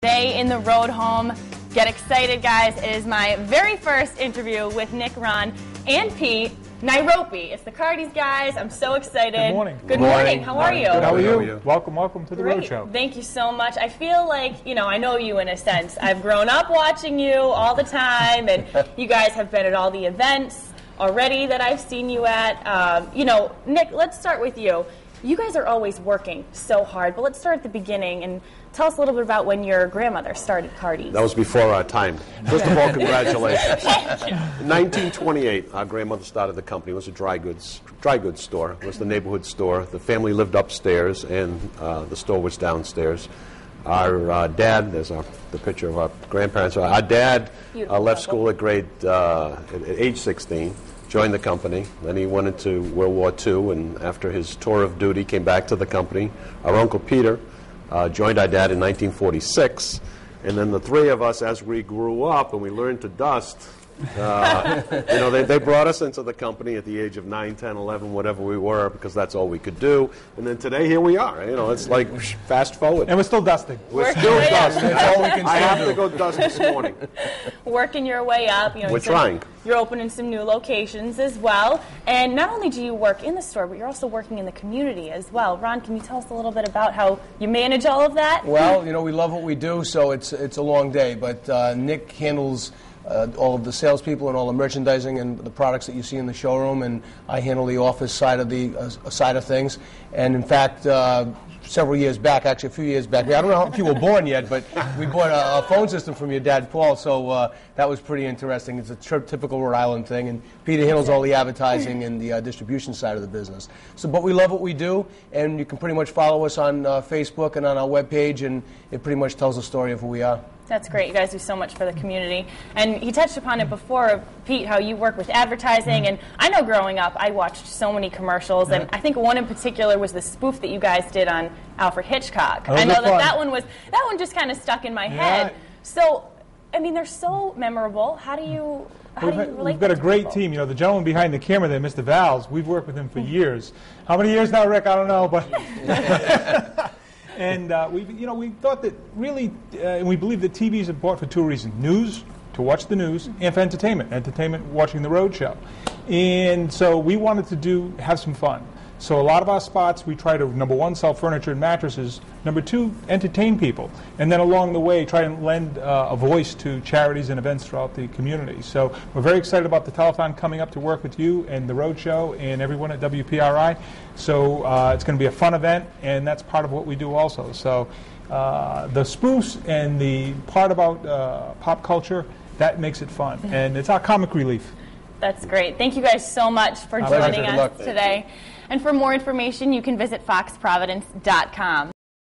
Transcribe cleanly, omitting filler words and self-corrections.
Day in the road home. Get excited, guys. It is my very first interview with Nick, Ron, and Pete. Nairobi. It's the Cardi's, guys. I'm so excited. Good morning. Good morning. How are you? Good. How are you? Welcome to the Great. Roadshow. Thank you so much. I feel like, I know you in a sense. I've grown up watching you all the time, and you guys have been at all the events already that I've seen you at. Nick, let's start with you. You guys are always working so hard, but let's start at the beginning and tell us a little bit about when your grandmother started Cardi's. That was before our time. First of all, congratulations. In 1928, our grandmother started the company. It was a dry goods store. It was the neighborhood store. The family lived upstairs, and the store was downstairs. Our dad, there's the picture of our grandparents. Our dad left school at age 16. Joined the company. Then he went into World War II, and after his tour of duty, came back to the company. Our Uncle Peter joined our dad in 1946, and then the three of us, as we grew up and we learned to dust, they brought us into the company at the age of 9, 10, 11, whatever we were, because that's all we could do. And then today, here we are. It's like fast forward. And we're still dusting. We're still dusting. That's all we can I still have do. to go dust this morning. Working your way up. We're trying. You're opening some new locations as well. And not only do you work in the store, but you're also working in the community as well. Ron, can you tell us a little bit about how you manage all of that? Well, we love what we do, so it's a long day. But Nick handles all of the salespeople and all the merchandising and the products that you see in the showroom, and I handle the office side of things. And in fact, several years back, actually a few years back, I don't know if you were born yet, but we bought a phone system from your dad, Paul, so that was pretty interesting. It's a typical Rhode Island thing, and Peter handles all the advertising and the distribution side of the business. But we love what we do, and you can pretty much follow us on Facebook and on our webpage, and it pretty much tells the story of who we are. That's great. You guys do so much for the community. And he touched upon it before, Pete, how you work with advertising. And I know growing up, I watched so many commercials. And I think one in particular was the spoof that you guys did on Alfred Hitchcock. I know that one just kind of stuck in my head. So, they're so memorable. How do you relate? We've got a great team. The gentleman behind the camera there, Mr. Valls, we've worked with him for years. How many years now, Rick? I don't know, but... And we thought that really, and we believe that TV is important for two reasons: news, to watch the news, and for entertainment, watching the road show. And so we wanted to have some fun. So a lot of our spots, we try to, number one, sell furniture and mattresses. Number two, entertain people. And then along the way, try and lend a voice to charities and events throughout the community. So we're very excited about the telethon coming up to work with you and the road show and everyone at WPRI. So it's going to be a fun event, and that's part of what we do also. So the spoofs and the part about pop culture, that makes it fun. And it's our comic relief. That's great. Thank you guys so much for joining us today. And for more information, you can visit foxprovidence.com.